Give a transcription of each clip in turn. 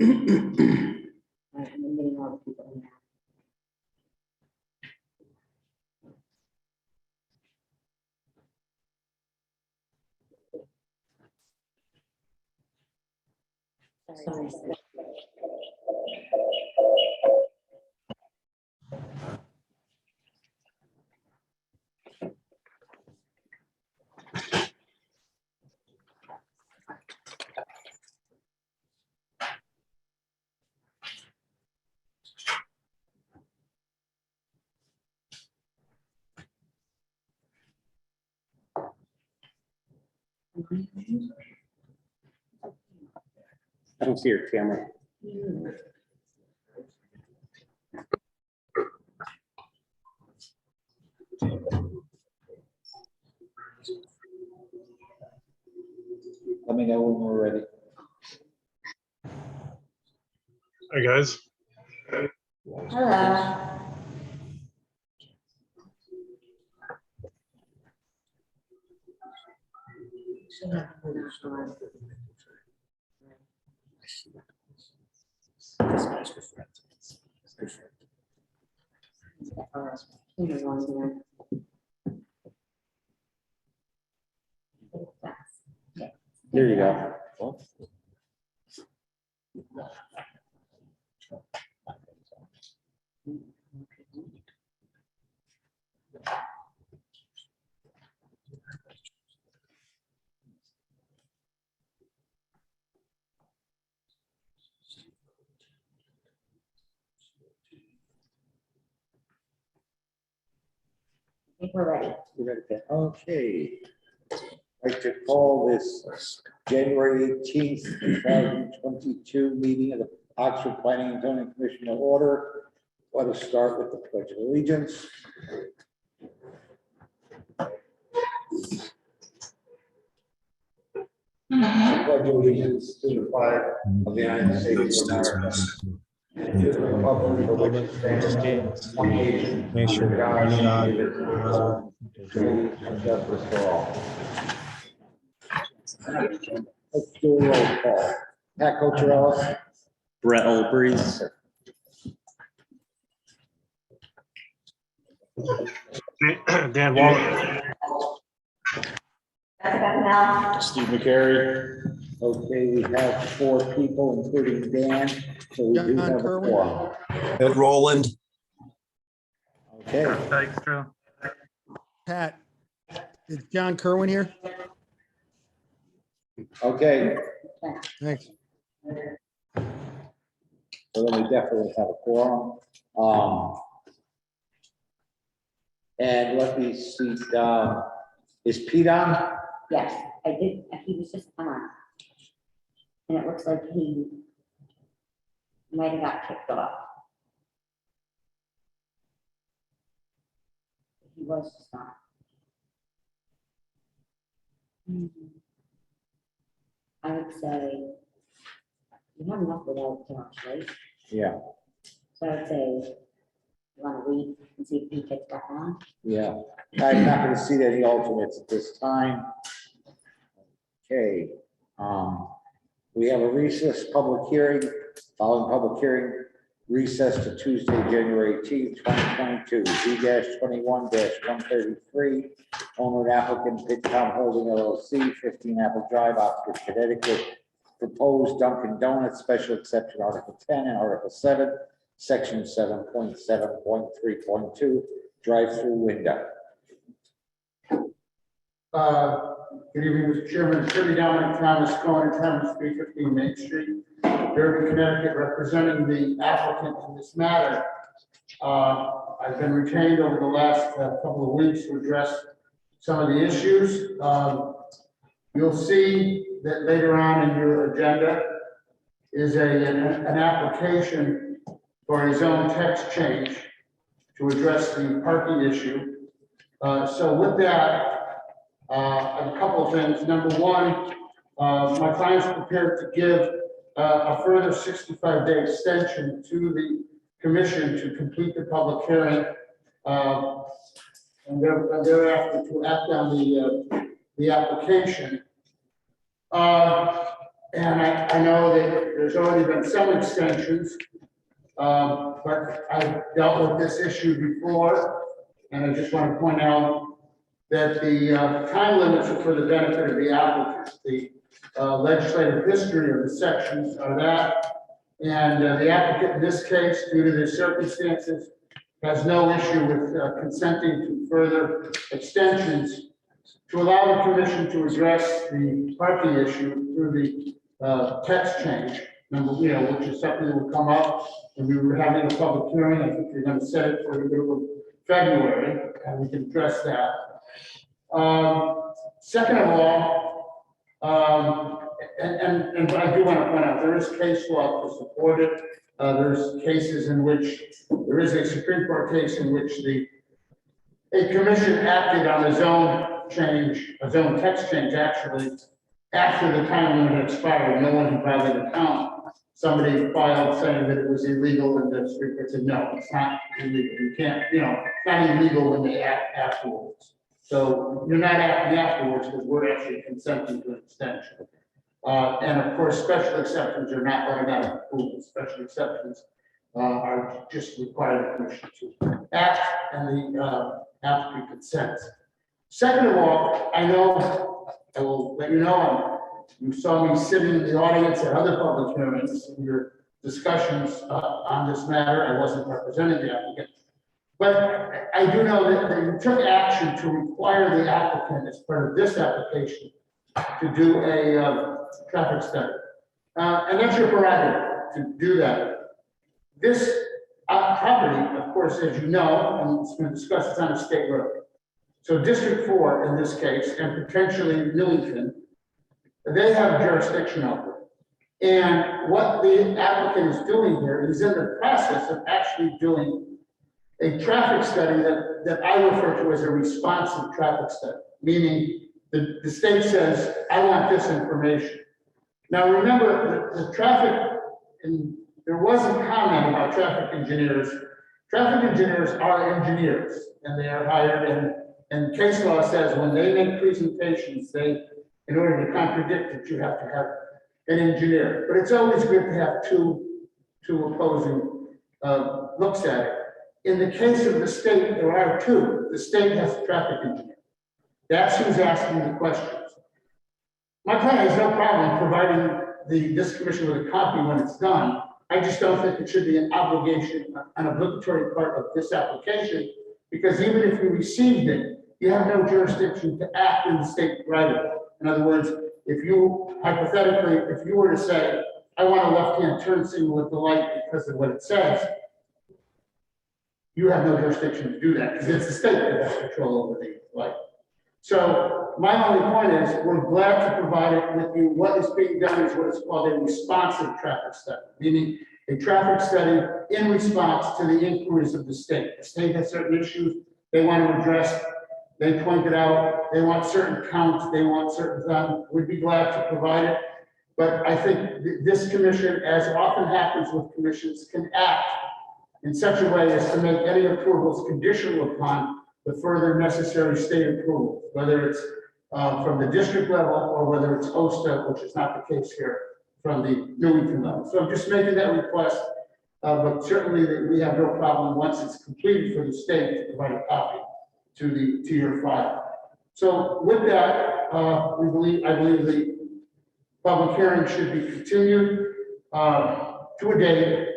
right, and then getting all the people in there. Sorry. I don't see your camera. Let me know when we're ready. Hi, guys. Hello. There you go. I think we're ready. Okay. I'd like to call this January 18th, 2022 meeting of the Oxford Planning and Zoning Commission to order. Let us start with the Pledge of Allegiance. I pledge allegiance to the flag of the United States of America and to the republic for which it stands, one nation, under God, indivisible, with liberty and justice for all. Let's do a roll call. Pat Cocherellis. Brett Olbreeze. Dan Waller. Steve McCary. Okay, we have 4 people, including Dan, so we do John have a Kerwin. quorum. Ed Roland. Okay, Pat, is John Kerwin here? okay, Thanks. so then we definitely have a quorum. And let me see, is Pete on? Yes, I did, he was just on. And it looks like he might have got kicked off. He was just on. I would say, you have enough without Josh, right? Yeah, So I would say, you want to read and see if he gets back on? yeah. I'm not gonna see any alternates at this time. Okay, we have a recess public hearing, following public hearing recess to Tuesday, January 18th, 2022, Z-21-133, owner and applicant Pitcom Holding LLC, 15 Apple Drive, Oxford, Connecticut. Proposed Dunkin' Donuts special exception, Article 10 and Article 7, Section 7.7.3.2, drive-through window. Good evening, Mr. Chairman. Attorney Dominic Thomas, Cohen, 315 Main Street, Durban, Connecticut, representing the applicant in this matter. I've been retained over the last couple of weeks to address some of the issues. You'll see that later on in your agenda is an application for a zone text change to address the parking issue. So with that, a couple of things. Number one, my client's prepared to give a further 65-day extension to the commission to complete the public hearing, and thereafter to act on the application. And I know that there's already been some extensions, but I've dealt with this issue before, and I just want to point out that the time limits are for the benefit of the applicant. The legislative history of the sections are that, and the applicant in this case, due to their circumstances, has no issue with consenting to further extensions to allow the commission to address the parking issue through the text change, which is something that will come up when we were having a public hearing. I think you're going to set it for the middle of February, and we can address that. Second of all, and I do want to point out, there is case law to support it. There's cases in which, there is a Supreme Court case in which a commission acted on a zone change, a zone text change actually, after the time limit expired. No one had filed an account. Somebody filed saying that it was illegal, and the Supreme Court said, no, it's not illegal. You can't, it's not illegal when they act afterwards. So you're not acting afterwards because we're actually consenting to an extension. And of course, special exceptions are not automatic approval. Special exceptions are just require the commission to act, and the applicant consents. Second of all, I know, I will let you know, you saw me sitting in the audience at other public hearings in your discussions on this matter. I wasn't representing the applicant. But I do know that you took action to require the applicant, as part of this application, to do a traffic study. And that's your prerogative to do that. This property, of course, as you know, and it's been discussed, it's on a state road. So District 4 in this case, and potentially Newington, they have jurisdiction over it. And what the applicant is doing here is in the process of actually doing a traffic study that I refer to as a responsive traffic study, meaning the state says, I want this information. Now, remember, the traffic, and there was a comment about traffic engineers. Traffic engineers are engineers, and they are hired, and case law says when they make presentations, in order to contradict it, you have to have an engineer. But it's always good to have two opposing looks at it. In the case of the state, there are two. The state has a traffic engineer. That's who's asking the questions. My client has no problem providing this commission with a copy when it's done. I just don't think it should be an obligation, an obligatory part of this application, because even if you received it, you have no jurisdiction to act in the state right of way. In other words, if you, hypothetically, if you were to say, I want a left-hand turn signal with the light because of what it says, you have no jurisdiction to do that, because it's the state that has control over the light. So my only point is, we're glad to provide it with you. What is being done is what is called a responsive traffic study, meaning a traffic study in response to the inquiries of the state. The state has certain issues they want to address. They pointed out, they want certain counts, they want certain things. We'd be glad to provide it. But I think this commission, as often happens with commissions, can act in such a way as to make any approvals conditional upon the further necessary state approval, whether it's from the district level or whether it's OSTA, which is not the case here, from the Newington level. So I'm just making that request, but certainly that we have no problem once it's completed for the state to provide a copy to your file. So with that, I believe the public hearing should be continued to a date.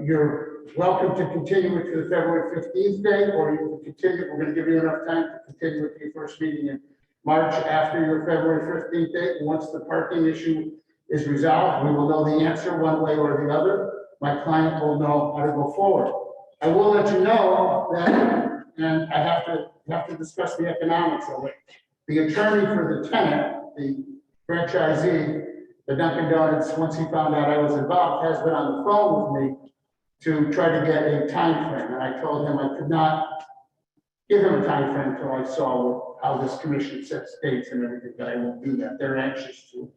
You're welcome to continue it to the February 15th date, or you can continue. We're going to give you enough time to continue it to your first meeting in March after your February 15th date. And once the parking issue is resolved, we will know the answer one way or the other. My client will know how to go forward. I will let you know that, and I have to discuss the economics of it. The attorney for the tenant, the franchisee, the Dunkin' Donuts, once he found out I was involved, has been on the phone with me to try to get a time frame. And I told him I could not give him a time frame until I saw how this commission sets dates and everything, that I won't do that. They're anxious to,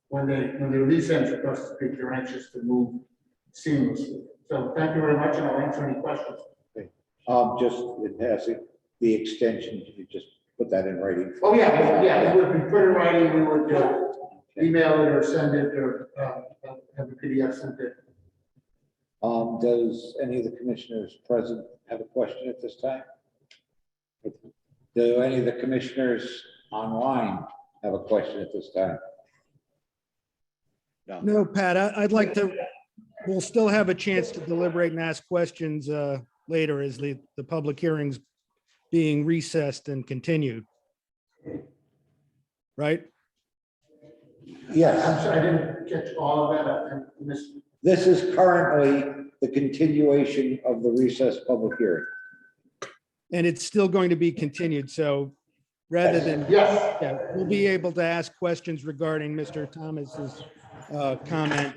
when the lease ends across the street, they're anxious to move seamlessly. So thank you very much, and I'll answer any questions. Just in passing, the extension, you just put that in writing. Oh, yeah, it would be put in writing, we would email it or send it or have a PDF sent in. Does any of the commissioners present have a question at this time? Do any of the commissioners online have a question at this time? No, Pat, I'd like to, we'll still have a chance to deliberate and ask questions later as the public hearings being recessed and continued. Right? Yes, I'm sorry, I didn't catch all of that, I missed. this is currently the continuation of the recessed public hearing. And it's still going to be continued, so rather than, Yes, yeah, we'll be able to ask questions regarding Mr. Thomas's comment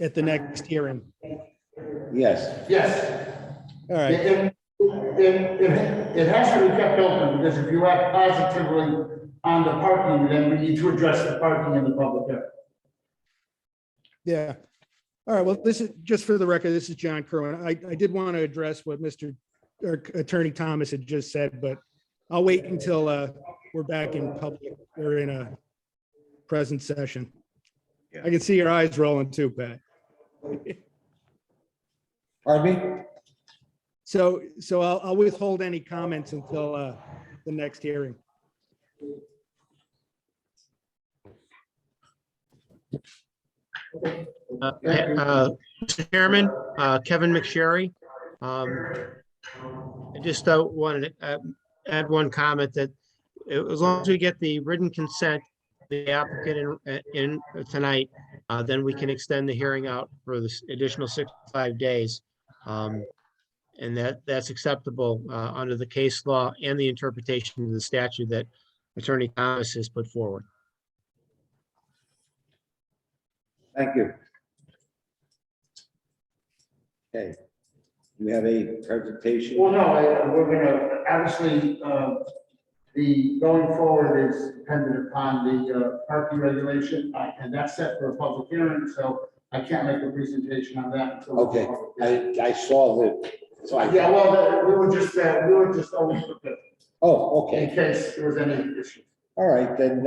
at the next hearing. Yes, yes. All right, It has to be kept open, because if you act positively on the parking, then we need to address the parking in the public area. yeah. All right, well, this is, just for the record, this is John Kerwin. I did want to address what Attorney Thomas had just said, but I'll wait until we're back in public or in a present session. I can see your eyes rolling too, Pat. pardon me? So I'll withhold any comments until the next hearing. Mr. Chairman, Kevin McSherry. I just wanted to add one comment that as long as we get the written consent, the applicant in tonight, then we can extend the hearing out for this additional 65 days. And that's acceptable under the case law and the interpretation of the statute that Attorney Thomas has put forward. Thank you. Okay. We have a presentation. Well, no, we're gonna, obviously, the going forward is dependent upon the parking regulation, and that's set for a public hearing, so I can't make a presentation on that until. Okay, I saw the, so I. Yeah, well, we were just always prepared Oh, in okay. case there was any issue. All right, then,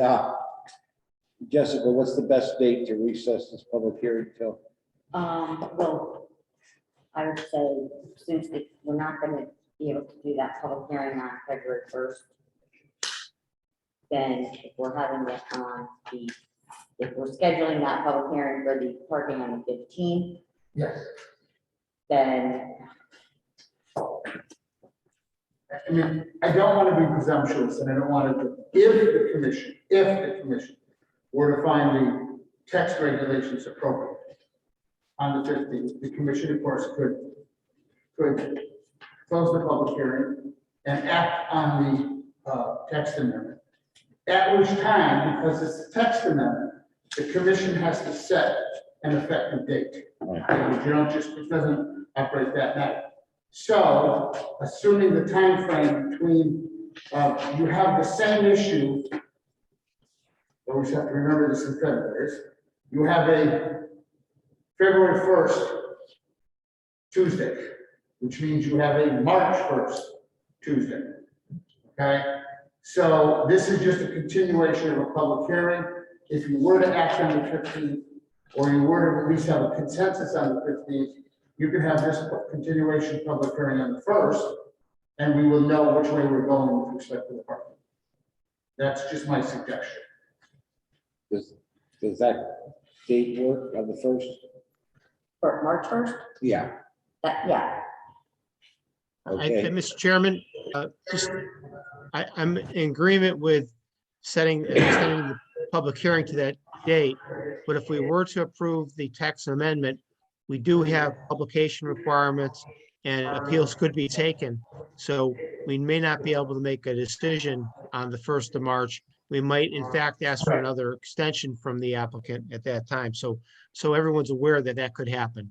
Jessica, what's the best date to recess this public hearing till? Well, I would say, since we're not gonna be able to do that public hearing on February 1st, then if we're having it on if we're scheduling that public hearing for the parking on the 15th, Yes. then I mean, I don't want to be presumptuous, and I don't want to, if the commission were to find the text regulations appropriate on the 15th, the commission, of course, could close the public hearing and act on the text amendment. At which time, because it's a text amendment, the commission has to set an effective date. You don't just, it doesn't operate that night. So, assuming the time frame between, you have the same issue, always have to remember this in February, you have a February 1st Tuesday, which means you have a March 1st Tuesday. Okay, so this is just a continuation of a public hearing. If you were to act on the 15th, or you were to at least have a consensus on the 15th, you can have this continuation public hearing on the 1st, and we will know which way we're going with respect to the parking. That's just my suggestion. Does that date work on the 1st? for March 1st, Yeah, yeah, okay. Mr. Chairman, I'm in agreement with extending the public hearing to that date. But if we were to approve the text amendment, we do have publication requirements and appeals could be taken. So we may not be able to make a decision on the 1st of March. We might in fact ask for another extension from the applicant at that time. So everyone's aware that that could happen.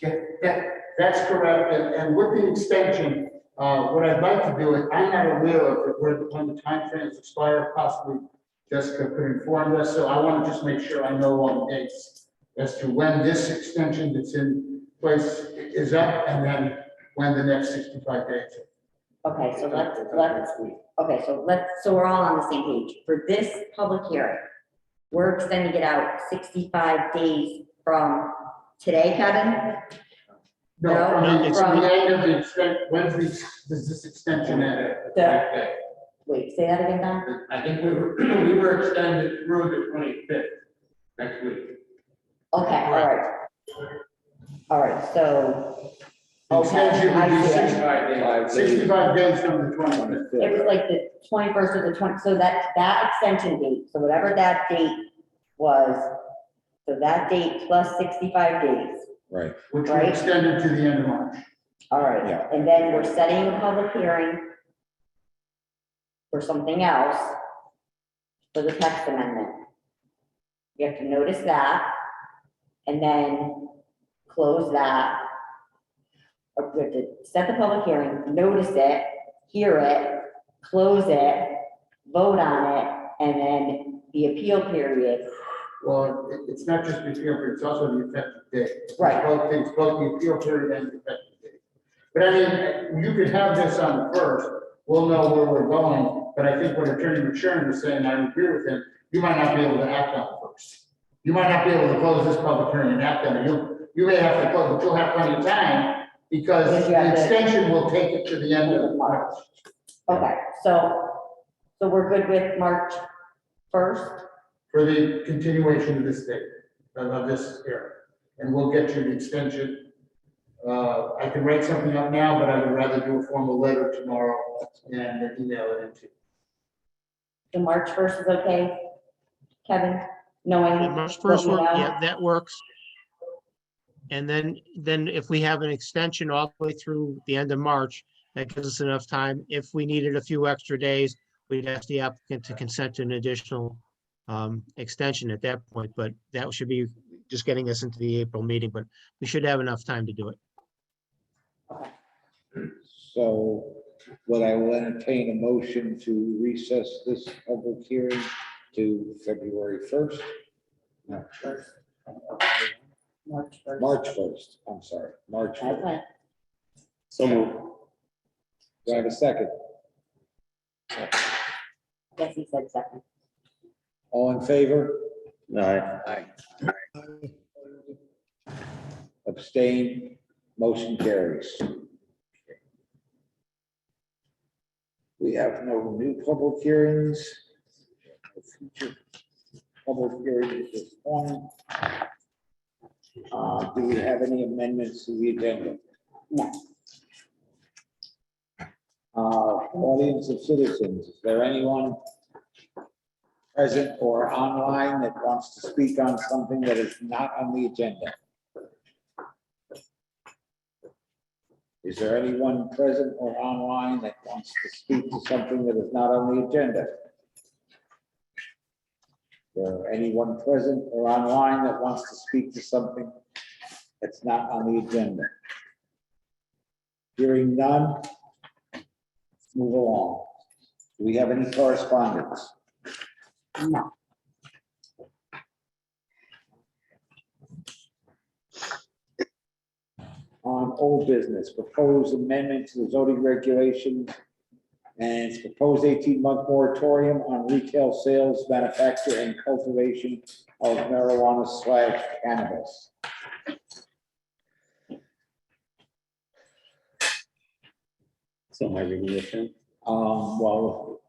Yeah, that's correct, and with the extension, what I'd like to do is, I'm not aware of it, when the timeframes expire, possibly Jessica could inform us, so I want to just make sure I know all the dates as to when this extension that's in place is up, and then when the next 65 days. Okay, so so we're all on the same page. For this public hearing, we're extending it out 65 days from today, Kevin? No, No, from from- the end of the extent, when's does this extension end? Wait, say that again, Don? I think we were extended through the 25th next week. Okay, all right. All right, so. The extension would be I see it. 65 days from the 25th. It was like the 21st or the 20, so that extension date, so whatever that date was, so that date plus 65 days. Right. Which Right. we extended to the end of March. All right, Yeah. and then we're setting a public hearing for something else, for the text amendment. You have to notice that, and then close that. Or we have to set the public hearing, notice it, hear it, close it, vote on it, and then the appeal period. Well, it's not just the appeal period, it's also the effective date. Right. Both things, both the appeal period and the effective date. But I mean, you could have this on the first, we'll know where we're going, but I think what Attorney McSherry was saying, I agree with him, you might not be able to act on it first. You might not be able to close this public hearing and act on it, you may have to close, but you'll have plenty of time, because Because you the have to- extension will take it to the end of March. Okay, so we're good with March 1st? For the continuation of this date, of this hearing. And we'll get you the extension. I can write something up now, but I would rather do a formal letter tomorrow and email it into. The March 1st is okay, Kevin, knowing. March what 1st, we know? yeah, that works. And then if we have an extension all the way through the end of March, that gives us enough time. If we needed a few extra days, we'd ask the applicant to consent to an additional extension at that point, but that should be just getting us into the April meeting, but we should have enough time to do it. So what I will entertain a motion to recess this public hearing to February 1st. No, March 1st. March 1st, I'm sorry, March 1st. Okay. So moved. Do I have a second? Yes, he said second. All in favor? Aye. Abstain, motion carries. We have no new public hearings. Future public hearings at this point. Do we have any amendments to the agenda? No. Audience of citizens, is there anyone present or online that wants to speak on something that is not on the agenda? Is there anyone present or online that wants to speak to something that is not on the agenda? Is there anyone present or online that wants to speak to something that's not on the agenda? Hearing none, let's move along. Do we have any correspondence? No. On old business, proposed amendment to the zoning regulations and its proposed 18-month moratorium on retail sales, manufacture, and cultivation of marijuana/cannabis. So my reading. Well,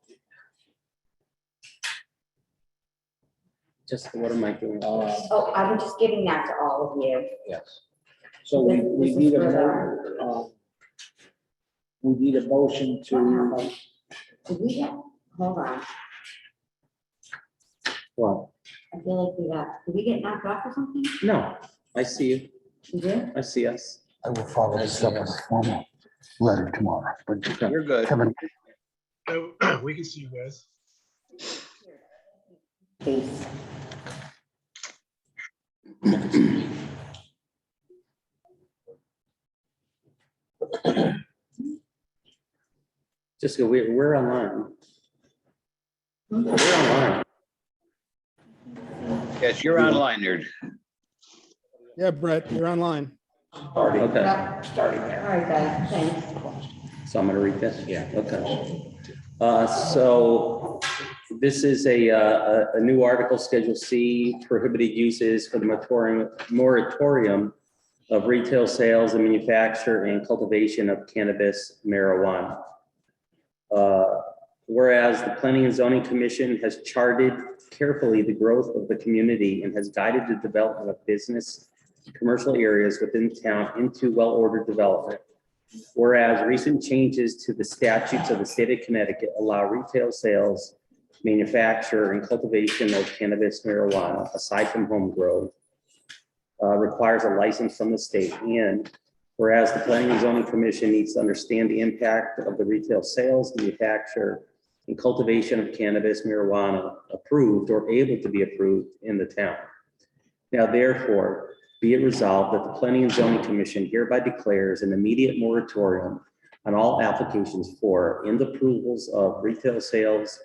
Just what am I doing? Oh, I was just giving that to all of you. yes. So we This is need for we need a motion to, Did we get, hold on, Well, I feel like did we get knocked off or something? no, I see you. You did? I see us. I will follow this up with a formal letter tomorrow, but You're good. Kevin, We can see you guys. Please. Just go, we're online. We're online. Yes, you're online, nerd. Yeah, Brett, you're online. starting, Okay. Yep. starting All there. right, guys, thanks. So I'm gonna read this? Yeah. Okay. So this is a new article, Schedule C, prohibited uses for the moratorium of retail sales and manufacture and cultivation of cannabis marijuana. Whereas the Planning and Zoning Commission has charted carefully the growth of the community and has guided the development of business, commercial areas within the town into well-ordered development. Whereas recent changes to the statutes of the state of Connecticut allow retail sales, manufacture, and cultivation of cannabis marijuana, aside from home grown, requires a license from the state. And whereas the Planning and Zoning Commission needs to understand the impact of the retail sales, manufacture, and cultivation of cannabis marijuana approved or able to be approved in the town. Now, therefore, be it resolved that the Planning and Zoning Commission hereby declares an immediate moratorium on all applications for and approvals of retail sales,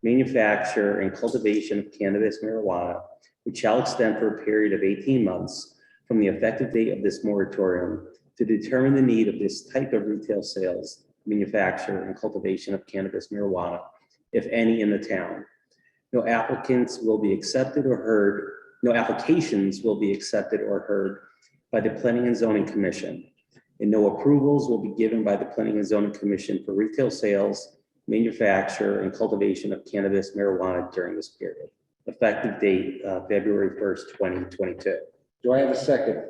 manufacture, and cultivation of cannabis marijuana, which shall extend for a period of 18 months from the effective date of this moratorium to determine the need of this type of retail sales, manufacture, and cultivation of cannabis marijuana, if any, in the town. No applicants will be accepted or heard. No applications will be accepted or heard by the Planning and Zoning Commission, and no approvals will be given by the Planning and Zoning Commission for retail sales, manufacture, and cultivation of cannabis marijuana during this period. Effective date, February 1st, 2022. Do I have a second?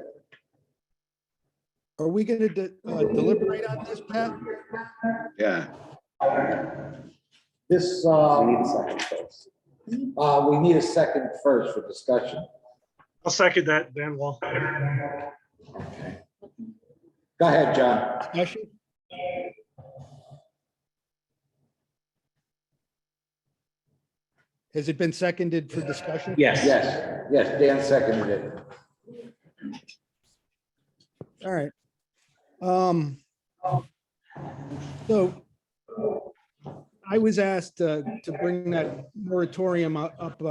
Are we going to deliberate on this, Pat? Yeah. This, We need a second first. we need a second first for discussion. I'll second that, Dan Wall. Okay. Go ahead, John. Discussion? Has it been seconded for discussion? Yes. Yes, Dan seconded it. All right. So I was asked to bring that moratorium up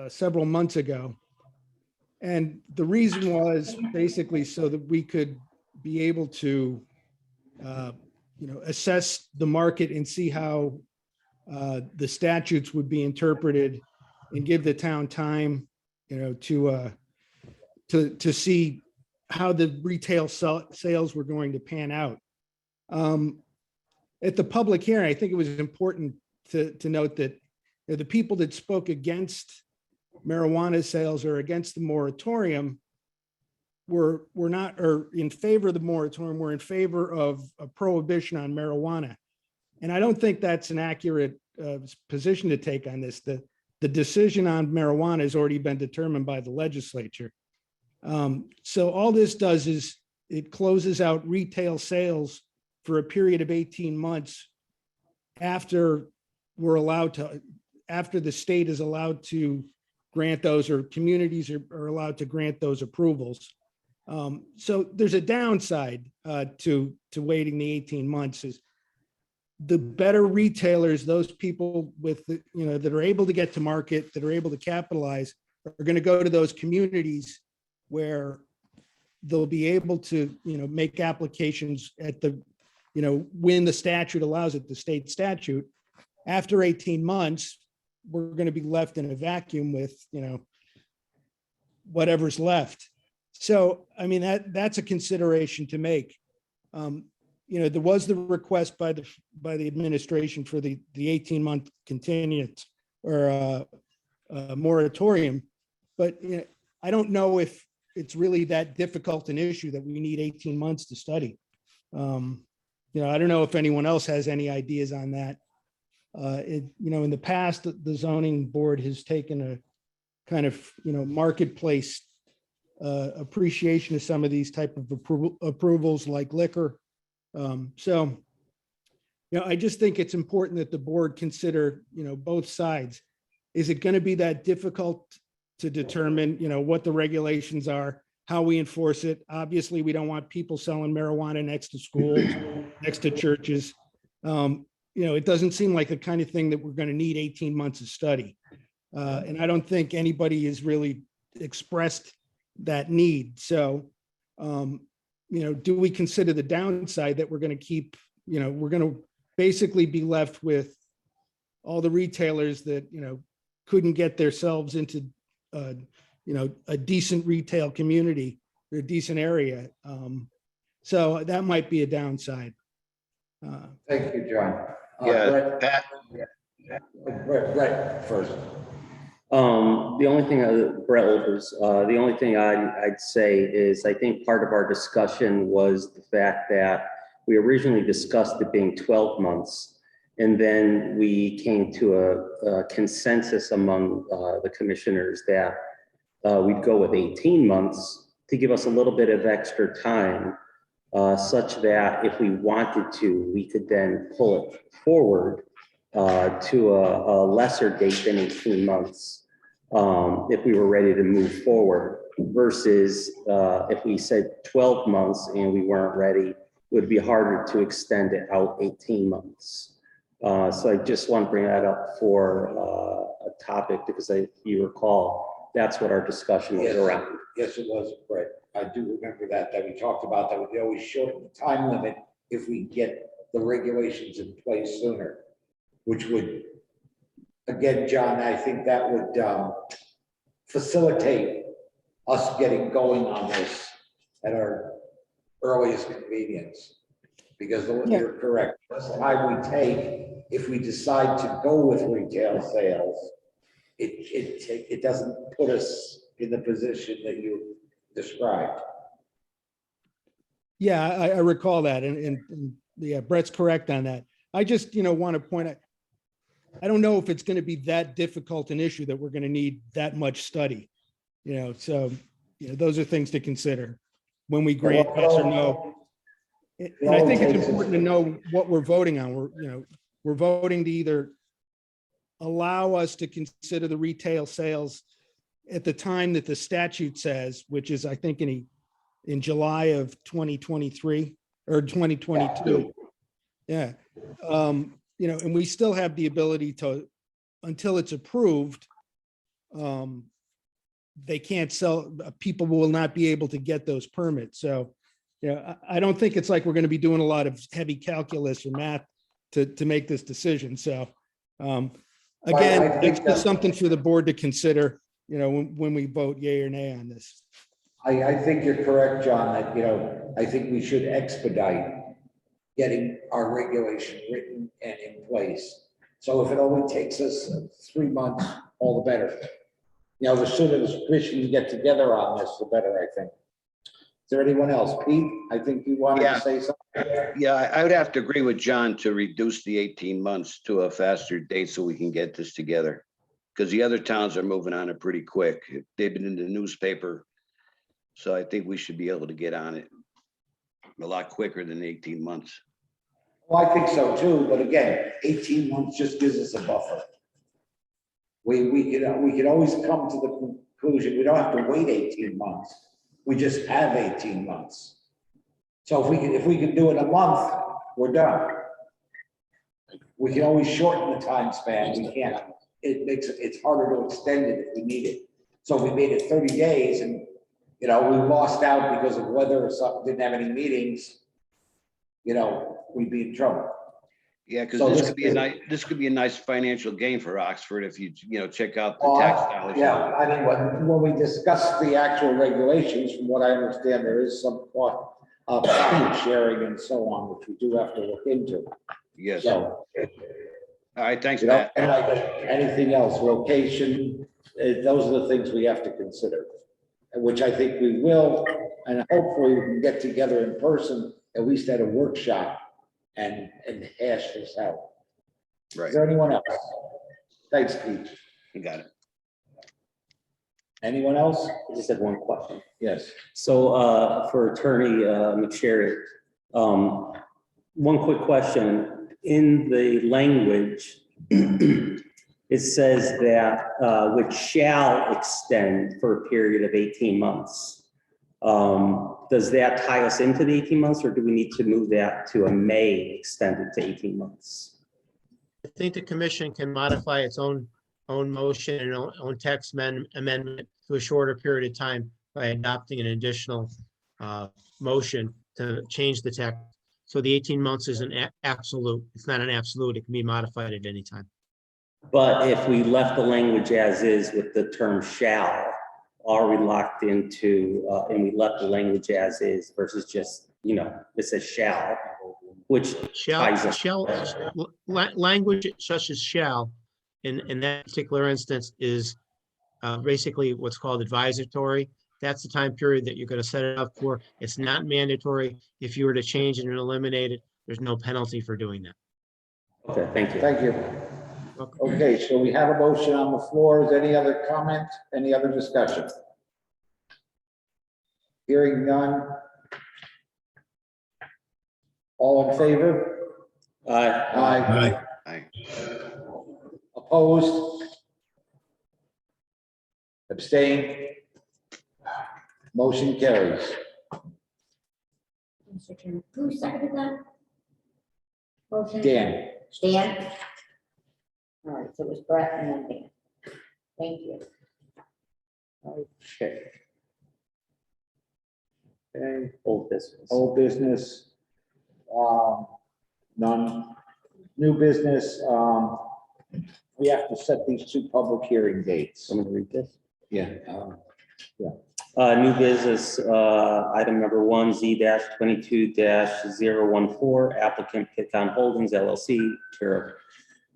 several months ago. And the reason was basically so that we could be able to, assess the market and see how the statutes would be interpreted and give the town time, to see how the retail sales were going to pan out. At the public hearing, I think it was important to note that the people that spoke against marijuana sales or against the moratorium were not, or in favor of the moratorium, were in favor of a prohibition on marijuana. And I don't think that's an accurate position to take on this. The decision on marijuana has already been determined by the legislature. So all this does is it closes out retail sales for a period of 18 months after the state is allowed to grant those, or communities are allowed to grant those approvals. So there's a downside to waiting the 18 months. Is the better retailers, those people with that are able to get to market, that are able to capitalize, are going to go to those communities where they'll be able to make applications at the when the statute allows it, the state statute. After 18 months, we're going to be left in a vacuum with whatever's left. So I mean, that's a consideration to make. There was the request by the administration for the 18-month continuance or moratorium, but I don't know if it's really that difficult an issue that we need 18 months to study. I don't know if anyone else has any ideas on that. In the past, the zoning board has taken a kind of marketplace appreciation of some of these type of approvals like liquor. So I just think it's important that the board consider both sides. Is it going to be that difficult to determine what the regulations are, how we enforce it? Obviously, we don't want people selling marijuana next to schools, next to churches. It doesn't seem like the kind of thing that we're going to need 18 months of study. And I don't think anybody has really expressed that need. So do we consider the downside that we're going to keep, we're going to basically be left with all the retailers that, couldn't get themselves into, a decent retail community or a decent area. So that might be a downside. Thank you, John. Yeah, Brett, Pat, Brett first. The only thing, Brett Olbers, the only thing I'd say is I think part of our discussion was the fact that we originally discussed it being 12 months. And then we came to a consensus among the commissioners that we'd go with 18 months to give us a little bit of extra time, such that if we wanted to, we could then pull it forward to a lesser date than 18 months if we were ready to move forward, versus if we said 12 months and we weren't ready, it would be harder to extend it out 18 months. So I just want to bring that up for a topic because if you recall, that's what our discussion was Yes. around. Yes, it was, Brett. I do remember that we talked about that. We always shorten the time limit if we get the regulations in place sooner, which would, again, John, I think that would facilitate us getting going on this at our earliest convenience. Because you're correct, the less time we take, if we decide to go with retail sales, it doesn't put us in the position that you described. Yeah, I recall that. And yeah, Brett's correct on that. I just, want to point out, I don't know if it's going to be that difficult an issue that we're going to need that much study, so, those are things to consider when we grant yes or no. And I think it's important to know what we're voting on. We're voting to either allow us to consider the retail sales at the time that the statute says, which is, I think, in July of 2023 or 2022. Yeah. And we still have the ability to, until it's approved, they can't sell, people will not be able to get those permits. So, I don't think it's like we're going to be doing a lot of heavy calculus or math to make this decision. So, again, it's just something for the board to consider, when we vote yay or nay on this. I think you're correct, John, that, I think we should expedite getting our regulation written and in place. So if it only takes us 3 months, all the better. The sooner the commission can get together on this, the better, I think. Is there anyone else? Pete, I think you wanted to say something. yeah, I would have to agree with John to reduce the 18 months to a faster date so we can get this together. Because the other towns are moving on it pretty quick. They've been in the newspaper. So I think we should be able to get on it a lot quicker than 18 months. Well, I think so too, but again, 18 months just gives us a buffer. We can always come to the conclusion, we don't have to wait 18 months. We just have 18 months. So if we can do it a month, we're done. We can always shorten the time span. We can't, it's harder to extend it if we need it. So we made it 30 days and, we lost out because of weather or something, didn't have any meetings, we'd be in trouble. Yeah, because So this this could be a nice financial gain for Oxford if you, check out the tax dollars. Yeah, I mean, when we discuss the actual regulations, from what I understand, there is some profit sharing and so on, which we do have to look into. Yes. So, All right, thanks, Pat. and anything else, location, those are the things we have to consider, which I think we will, and hopefully we can get together in person, at least at a workshop, and hash this out. Right, Is there anyone else? Thanks, Pete. you got it. Anyone else? I just had one question. Yes. So for Attorney McSherry, one quick question. In the language, it says that which shall extend for a period of 18 months. Does that tie us into the 18 months, or do we need to move that to a may extended to 18 months? I think the commission can modify its own motion and own text amendment to a shorter period of time by adopting an additional motion to change the text. So the 18 months is an absolute. It's not an absolute. It can be modified at any time. But if we left the language as is with the term shall, are we locked into, and we left the language as is versus just, it says shall, which ties us. Language such as shall, in that particular instance is basically what's called advisory. That's the time period that you're going to set it up for. It's not mandatory. If you were to change it and eliminate it, there's no penalty for doing that. Okay, thank you. Thank you. Okay, so we have a motion on the floor. Is any other comment, any other discussion? Hearing none. All in favor? Aye. Aye. Opposed? Abstain? Motion carries. Mr. Chairman, who seconded that? Motion? Dan, Dan? All right, so it was Brett and then Dan. Thank you. okay. Okay, Old business. old business. None. New business, we have to set these two public hearing dates. I'm gonna read this. Yeah. New business, item number 1Z-22-014, applicant Pickon Holdings LLC, care of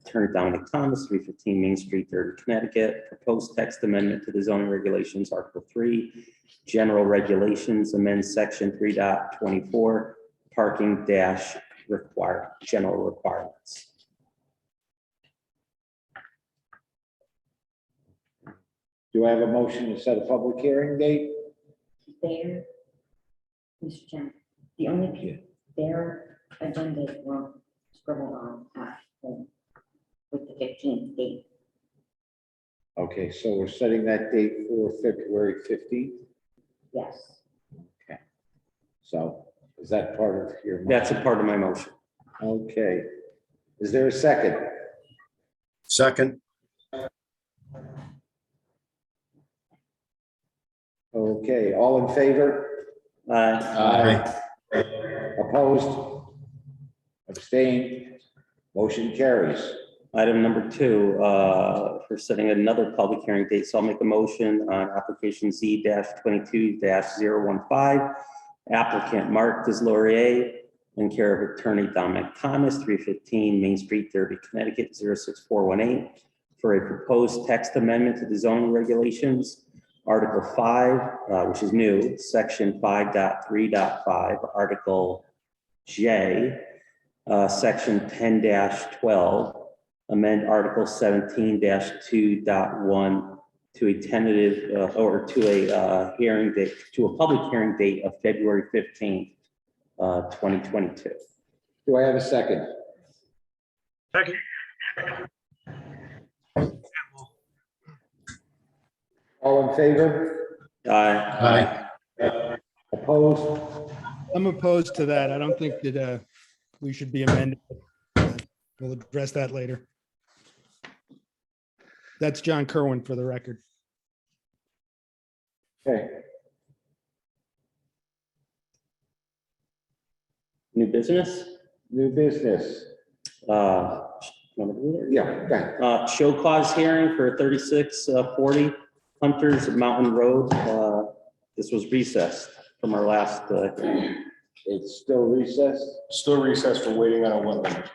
Attorney Dominic Thomas, 315 Main Street, 3rd, Connecticut. Proposed text amendment to the zoning regulations, Article 3, general regulations, amend section 3.24, parking dash required, general requirements. Do I have a motion to set a public hearing date? There, Mr. Chairman, the only people, their agendas were scribbled on at home with the 15th date. Okay, so we're setting that date for February 15th. Yes. So is that part of your? motion? That's a part of my motion. Okay. Is there a second? Second. Okay, all in favor? Aye. Opposed? Abstained? Motion carries. Item number 2, for setting another public hearing date. So I'll make a motion on application Z-22-015. Applicant Mark Deslauriers in care of Attorney Dominic Thomas, 315 Main Street, 30, Connecticut, 06418, for a proposed text amendment to the zoning regulations, Article 5, which is new, Section 5.3.5, Article J, Section 10-12, amend Article 17-2.1 to a tentative or to a hearing date, to a public hearing date of February 15th, 2022. Do I have a second? Second. All in favor? Aye. Opposed? I'm opposed to that. I don't think that we should be amended. We'll address that later. That's John Kerwin for the record. Okay, New business? new business. Want me to read it? Yeah, go ahead. Show cause hearing for 3640 Hunters Mountain Road. This was recessed from our last, It's still recessed? Still recessed for waiting on a wetland.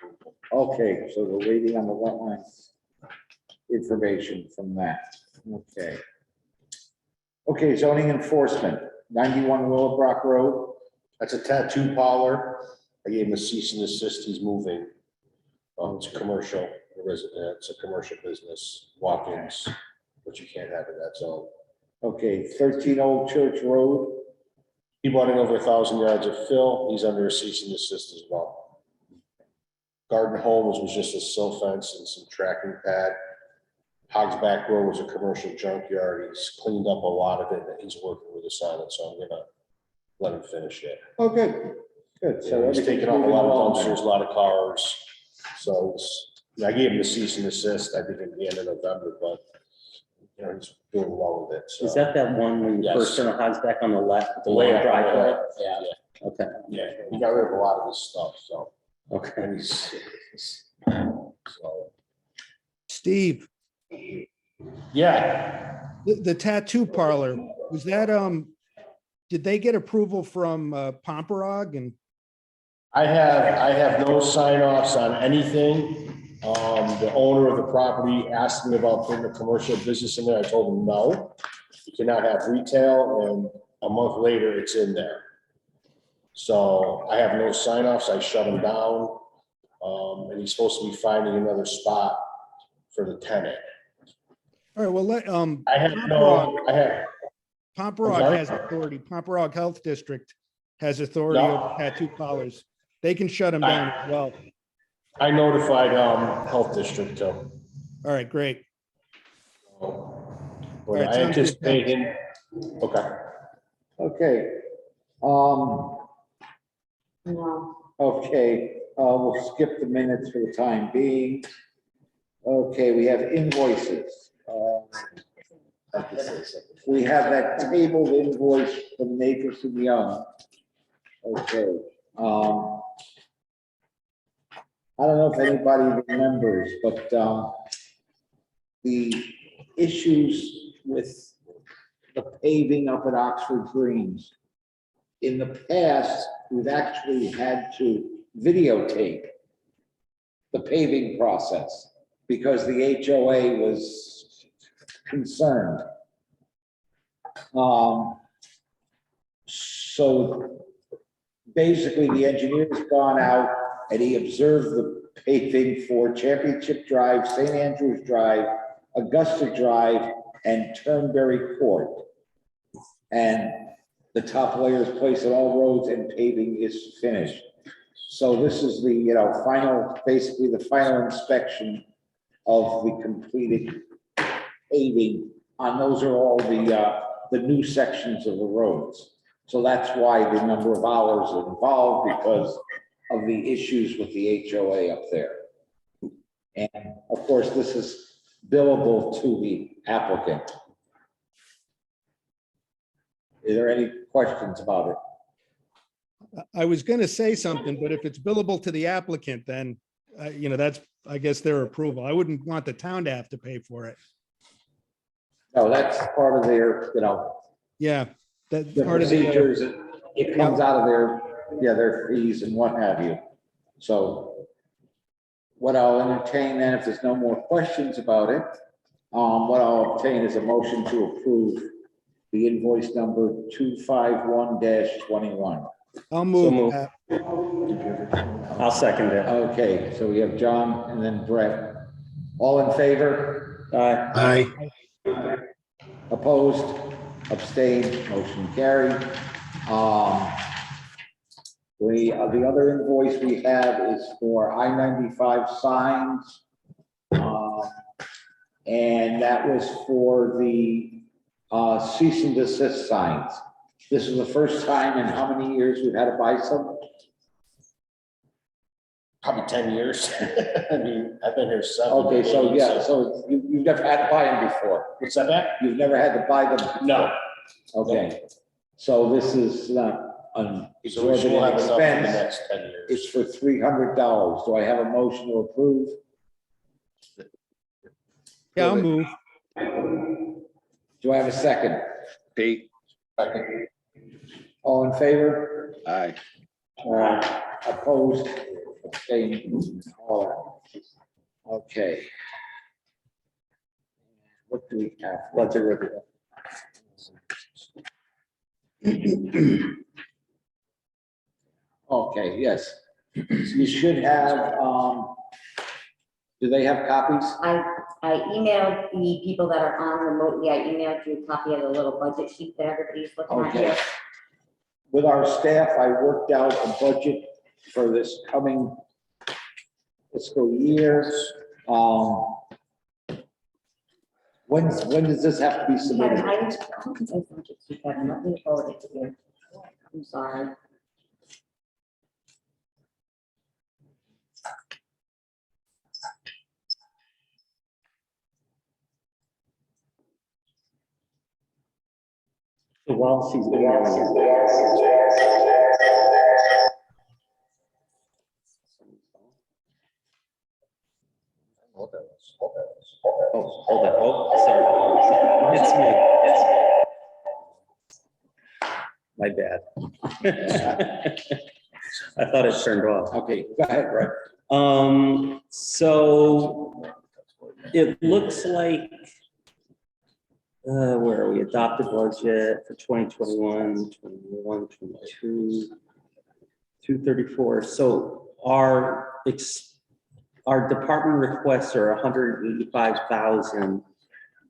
Okay, so we're waiting on the wetlands information from that. Okay. Okay, zoning enforcement, 91 Willowbrook Road. That's a tattoo parlor. I gave him a cease and desist. He's moving. It's a commercial, it's a commercial business, walk-ins, but you can't have it, that's all. Okay, 13 Old Church Road. He bought in over 1,000 yards of fill. He's under a cease and desist as well. Garden Homes was just a sill fence and some tracking pad. Hogs Back Road was a commercial junkyard. He's cleaned up a lot of it that he's working with us on it, so I'm gonna let him finish it. Oh, good, good. So So he's everything's taking off a moving lot along of then. dumpsters, a lot of cars. So I gave him the cease and desist, I think at the end of November, but he's doing well with it, so. Is that one when you first Yes. turn the hogs back on the left, the Yeah, long driveway? Yeah, Okay, yeah, he got rid of a lot of his stuff, so. okay. And so, Steve, yeah, the tattoo parlor, was that, did they get approval from Pomperog and, I have no sign offs on anything. The owner of the property asked me about putting a commercial business in there. I told him, no, you cannot have retail, and a month later, it's in there. So I have no sign offs. I shut him down. And he's supposed to be finding another spot for the tenant. all right, well, I have no, Pomperog sorry? has authority. Pomperog Health District has authority Yeah. over tattoo parlors. They can shut them down as well. I notified, Health District too. All right, great. But right, I sounds good. anticipate him, okay. Okay. No, Okay, we'll skip the minutes for the time being. Okay, we have invoices. We have that tabled invoice from Nathan Young. Okay, I don't know if anybody remembers, but, the issues with the paving up at Oxford Greens. In the past, we've actually had to videotape the paving process because the HOA was concerned. So basically, the engineer's gone out and he observed the paving for Championship Drive, St. Andrews Drive, Augusta Drive, and Turnberry Court. And the top layer is placed on all roads and paving is finished. So this is the, final, basically the final inspection of the completed paving. And those are all the new sections of the roads. So that's why the number of hours are involved, because of the issues with the HOA up there. And of course, this is billable to the applicant. Is there any questions about it? I was going to say something, but if it's billable to the applicant, then, that's, I guess, their approval. I wouldn't want the town to have to pay for it. No, that's part of their, Yeah, that's the part of the, procedures. It comes out of their fees and what have you. So what I'll entertain then, if there's no more questions about it, what I'll obtain is a motion to approve the invoice number 251-21. I'll So move moved. that. I'll second it. Okay, so we have John and then Brett. All in favor? Aye. Opposed? Abstained? Motion carried. The other invoice we have is for I-95 signs. And that was for the cease and desist signs. This is the first time in how many years we've had to buy some? Probably 10 years. I mean, I've been here 7. Okay, so yeah, so you've never had to buy them before. What's that back? You've never had to buy them? No. Okay, so this is not an So we should exorbitant have enough for the expense. next 10 years. It's for $300. Do I have a motion to approve? Yeah, I'll move. Do I have a second? Pete, All in favor? aye. Opposed? Abstained? All right. Okay. What do we have? Budget review. Okay, yes. You should have, do they have copies? I emailed the people that are on remotely, I emailed you a copy of the little budget sheet that everybody's looking at Okay. here. With our staff, I worked out a budget for this coming fiscal year. When does this have to be Kevin, submitted? I don't think I sent it to you, Kevin, let me forward it to you. I'm sorry. So while she's oh, hold on. Oh, sorry. It's me. My bad. I thought it turned off. Okay, go ahead, Brett. So it looks like, where are we? Adopted budget for 2021, 21, 22, 234. So our department requests are 185,000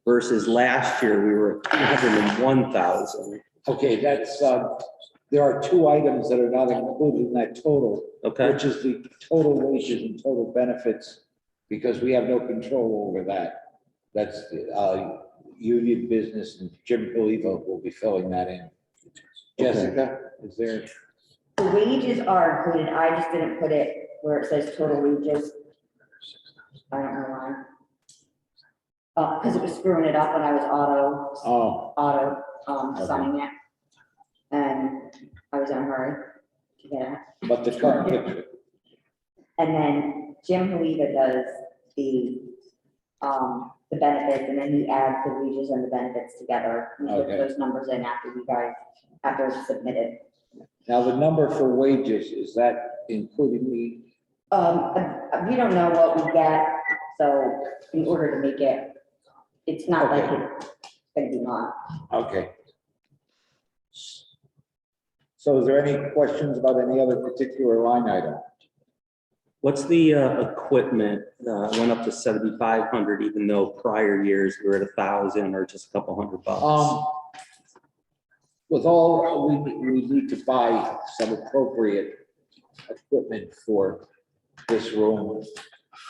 versus last year we were at 201,000. Okay, that's, there are two items that are not included in that total, Okay, which is the total wages and total benefits, because we have no control over that. That's, union business, and Jim Polivo will be filling that in. Jessica, is there? The wages are included, I just didn't put it where it says total wages. I don't know why. Because it was screwing it up when I was Oh, signing it. And I was in a hurry to get it. but the current picture, And then Jim Haliva does the benefits, and then he adds the wages and the benefits together. We put Okay. those numbers in after it's submitted. now the number for wages, is that including the, We don't know what we get, so in order to make it, it's not like it's gonna be long. okay. So is there any questions about any other particular line item? what's the equipment? Went up to 7,500, even though prior years we were at 1,000 or just a couple $100. With all, we need to buy some appropriate equipment for this room.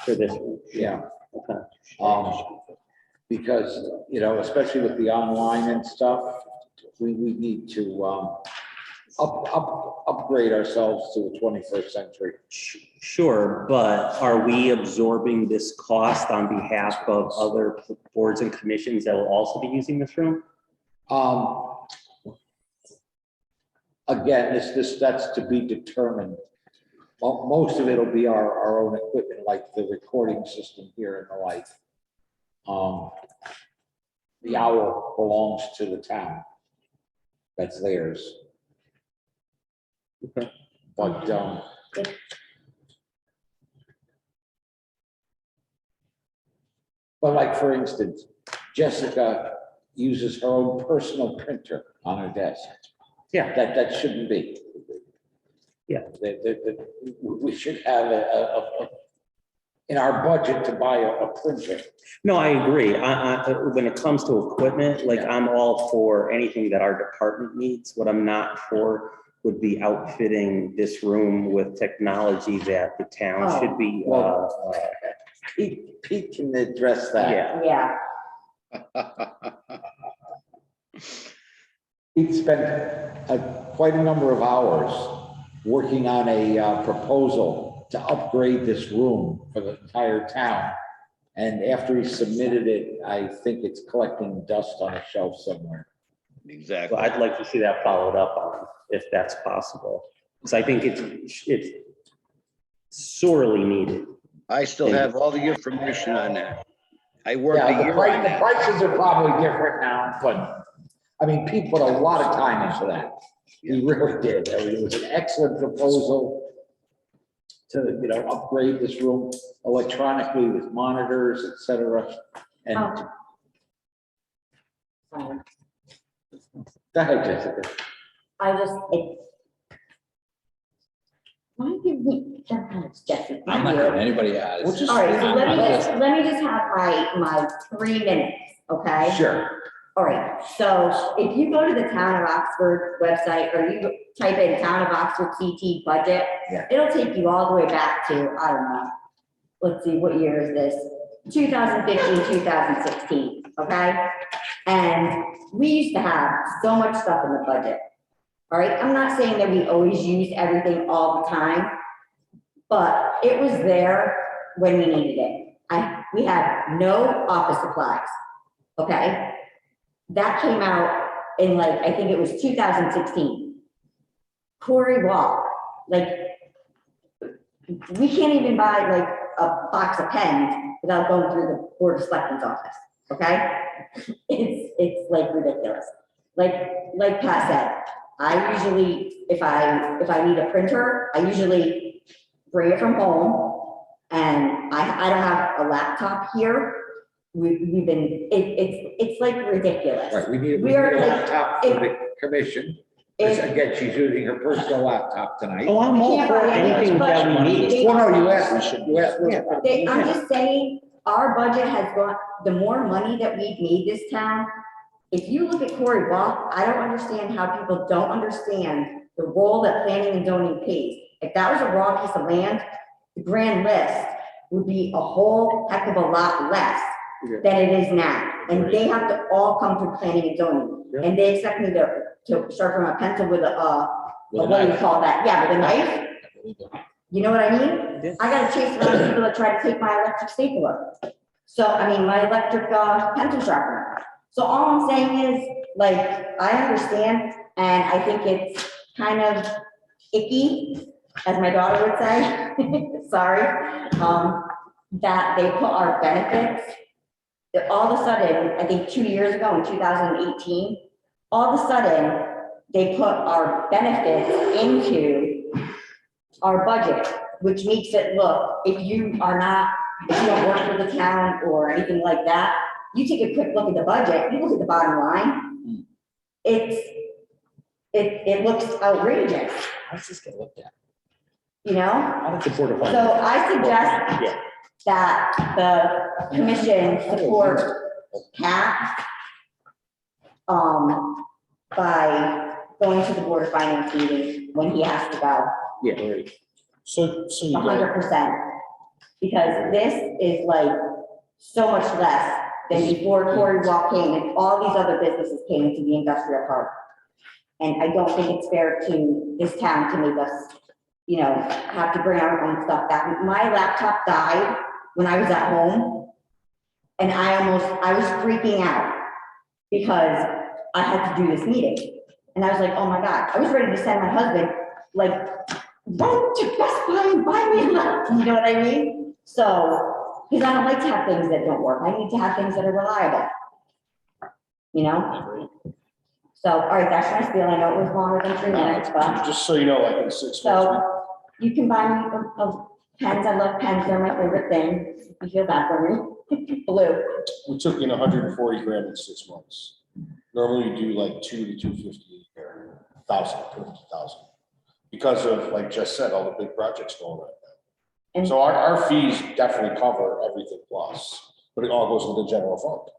For this, Yeah. okay. Because, you know, especially with the online and stuff, we need to, upgrade ourselves to the 21st century. Sure, but are we absorbing this cost on behalf of other boards and commissions that will also be using this room? Again, that's to be determined. Most of it'll be our own equipment, like the recording system here and the like. The owl belongs to the town. That's theirs. Okay. But, like, for instance, Jessica uses her own personal printer on her desk. Yeah. That shouldn't be. Yeah. We should have in our budget to buy a printer. No, I agree. When it comes to equipment, like I'm all for anything that our department needs. What I'm not for would be outfitting this room with technology that the town should be. Pete can address that. Yeah. Yeah, Pete spent quite a number of hours working on a proposal to upgrade this room for the entire town. And after he submitted it, I think it's collecting dust on a shelf somewhere. Exactly. Well, I'd like to see that followed up on, if that's possible, because I think it's sorely needed. I still have all the information on that. I worked Yeah, a year on the that. prices are probably different now, but, I mean, Pete put a lot of time into that. He really did. I mean, it was an excellent proposal to, you know, upgrade this room electronically with monitors, et cetera. And sorry. go ahead, Jessica. Why give me, Jesse? I'm not giving anybody eyes. We'll just- All right, so let me just have my 3 minutes, okay? Sure. All right, so if you go to the Town of Oxford website, or you type in Town of Oxford TT budget, Yeah. it'll take you all the way back to, I don't know, let's see, what year is this? 2015, 2016, okay? And we used to have so much stuff in the budget. All right, I'm not saying that we always used everything all the time, but it was there when we needed it. We had no office supplies, okay? That came out in like, I think it was 2016. Corey Walk, like, we can't even buy like a box of pens without going through the Board of Selectmen's office, okay? It's like ridiculous. Like Pat said, I usually, if I need a printer, I usually bring it from home, and I don't have a laptop here. We've been, it's like ridiculous. Right, we need We are a like- laptop for the commission. Because If- again, she's using her personal laptop tonight. Oh, I'm all for anything that we need. Well, no, you asked, I'm just saying, our budget has gone, the more money that we've made this town, if you look at Corey Walk, I don't understand how people don't understand the role that planning and zoning plays. If that was a raw piece of land, the grand list would be a whole heck of a lot less than it is now. And they have to all come through planning and zoning. And they expect me to start from a pencil with what do you call that? Yeah, with a knife. You know what I mean? Yeah. I gotta chase around people that try to take my electric stapler. So, I mean, my electric pencil sharpener. So all I'm saying is, like, I understand, and I think it's kind of icky, as my daughter would say, sorry, that they put our benefits, that all of a sudden, I think 2 years ago in 2018, all of a sudden, they put our benefits into our budget, which makes it look, if you don't work for the town or anything like that, you take a quick look at the budget, you look at the bottom line, it looks outrageous, How's this get looked at? you know? How does the Board of So Finance? I suggest Yeah. that the commission support Pat by going to the Board of Finance meeting when he has to go, Yeah, right. So you go, 100%. Because this is like so much less than before Corey Walk came and all these other businesses came into the industrial park. And I don't think it's fair to this town to make us, have to bring our own stuff back. My laptop died when I was at home. And I was freaking out because I had to do this meeting. And I was like, oh my God, I was ready to send my husband, like, run to Best Buy and buy me a laptop, you know what I mean? So, because I don't like to have things that don't work. I need to have things that are reliable. You know? So, all right, that's my spiel. I know it was longer than 3 minutes, but, just so you know, like in 6 months, so you can buy me pens. I love pens. They're my favorite thing. You feel bad for me. Blue. we took in 140 grand in 6 months. Normally you do like 2 to 250, 50,000. Because of, like Jess said, all the big projects going on. And- So our fees definitely cover everything plus, but it all goes into the general fund.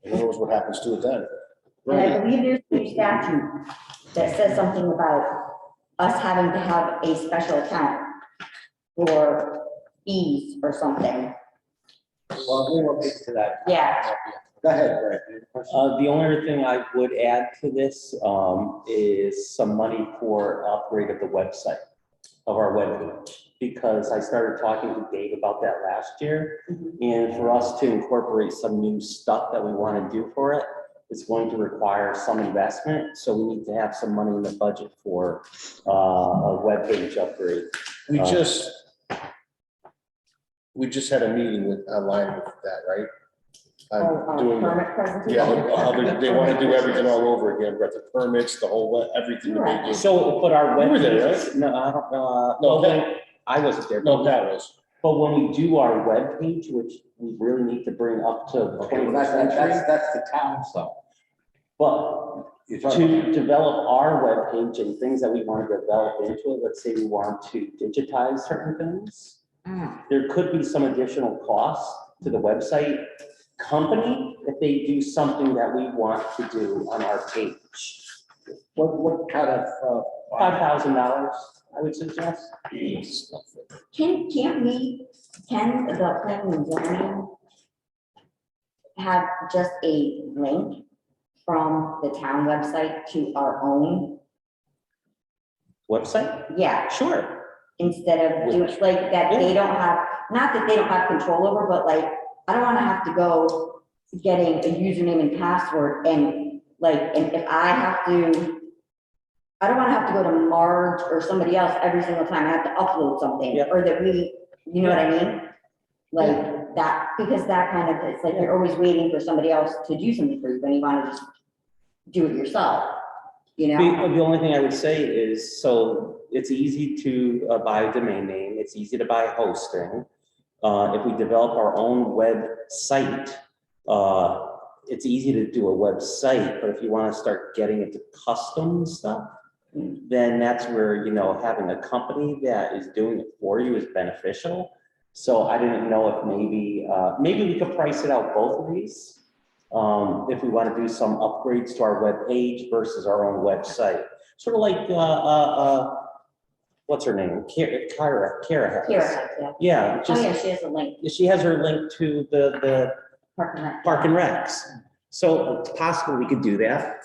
And who knows what happens to it then? And I believe there's a new statute that says something about us having to have a special account for fees or something. Well, we'll get to that. Yeah. Go ahead, Brad. The only other thing I would add to this is some money for upgrade of the website, of our webpage. Because I started talking to Dave about that last year. And for us to incorporate some new stuff that we want to do for it, it's going to require some investment. So we need to have some money in the budget for a webpage upgrade. We just had a meeting online with that, right? Doing, Permit presentation. yeah, how they want to do everything all over again, got the permits, the whole, everything that they do. So, but our You were there, webpage, no, I don't, No, well, that- I wasn't there. No, that was. But when we do our webpage, which we really need to bring up to Okay, well, 21st century, that's the town stuff. but You're talking to about- develop our webpage and things that we want to develop into it, let's say we want to digitize certain things, there could be some additional costs to the website company if they do something that we want to do on our page. What kind of, $5,000, I would suggest. Can the planning and zoning have just a link from the town website to our own? Website? Yeah, Sure. instead of doing, like, that they don't have, not that they don't have control over, but like, I don't wanna have to go getting a username and password and Like, and if I have to, I don't wanna have to go to Marge or somebody else every single time I have to upload something, Yep. or that we, you know what I mean? Like that, because that kind of, it's like you're always waiting for somebody else to do something for you, when you wanna just do it yourself, you know? The only thing I would say is, so it's easy to buy a domain name, it's easy to buy hosting. If we develop our own website, it's easy to do a website, but if you want to start getting into custom stuff, then that's where, you know, having a company that is doing it for you is beneficial. So I didn't know if maybe we could price it out, both of these. If we want to do some upgrades to our web page versus our own website, sort of like, what's her name? Kara has. Here, yeah. Yeah, Oh, just, yeah, she has a link, she has her link to the Park and Rec. Park and Recs. So it's possible we could do that.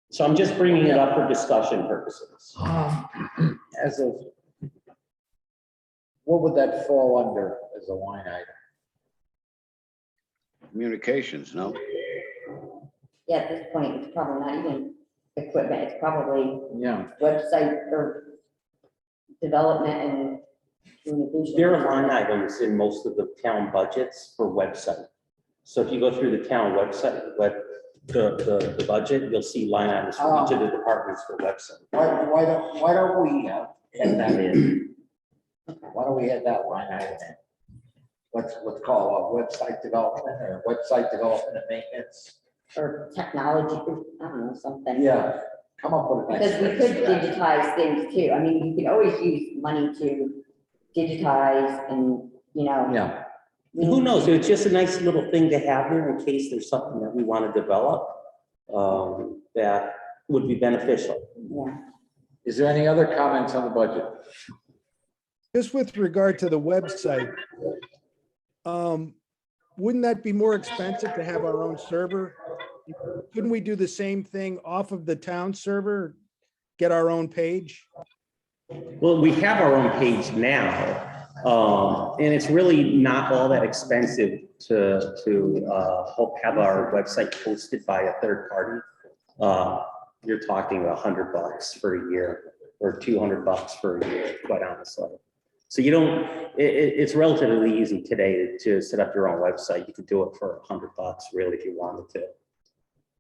So I'm just bringing it up for discussion purposes. As of, what would that fall under as a line item? Communications, no? Yeah, at this point, it's probably not even equipment, it's probably Yeah, website or development and communication. There are line items in most of the town budgets for website. So if you go through the town website, the budget, you'll see line items for each of the departments for website. why don't we add that in? Why don't we add that line item in? Let's call it website development or website development and maintenance. Or technology, I don't know, something. Yeah, come up with a nice. Because we could phrase for that. digitize things too. I mean, you can always use money to digitize and, you know. Yeah, Who knows? It's just a nice little thing to have there in case there's something that we want to develop that would be beneficial. Yeah. is there any other comments on the budget? Just with regard to the website, wouldn't that be more expensive to have our own server? Couldn't we do the same thing off of the town server, get our own page? Well, we have our own page now, and it's really not all that expensive to have our website hosted by a third party. You're talking $100 for a year or $200 for a year, quite honestly. So you don't, it's relatively easy today to set up your own website. You could do it for $100 really if you wanted to.